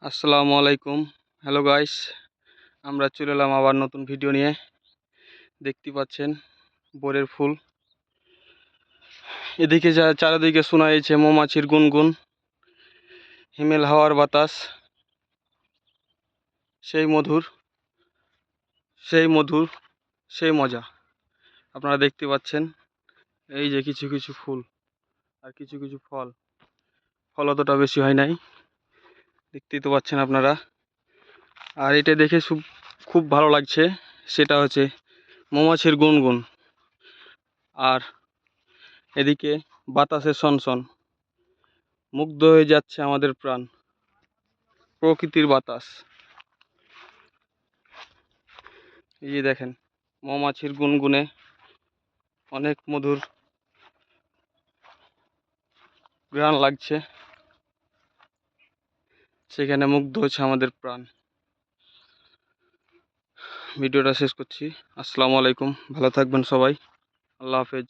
আসসালামু আলাইকুম। Hello guys, আমরা চলে এলাম আবার নতুন ভিডিও নিয়ে। দেখতে পাচ্ছেন বোরের ফুল। এদিকে যা চারিদিকে শোনা যাচ্ছে মৌমাছির গুনগুন, হিমেল হাওয়ার বাতাস, সেই মধুর সেই মধুর সেই মজা। আপনারা দেখতে পাচ্ছেন এই যে কিছু কিছু ফুল আর কিছু কিছু ফল। ফল অতটা বেশি হয় নাই, দেখতেই তো পাচ্ছেন আপনারা। আর এটা দেখে খুব ভালো লাগছে, সেটা হচ্ছে মৌমাছির গুনগুন। আর এদিকে বাতাসের সনসন, মুগ্ধ হয়ে যাচ্ছে আমাদের প্রাণ। প্রকৃতির বাতাস, এই যে দেখেন মৌমাছির গুনগুনে অনেক মধুর ঘ্রাণ লাগছে, সেখানে মুগ্ধ হচ্ছে আমাদের প্রাণ। ভিডিওটা শেষ করছি। আসসালামু আলাইকুম, ভালো থাকবেন সবাই। আল্লাহ হাফেজ।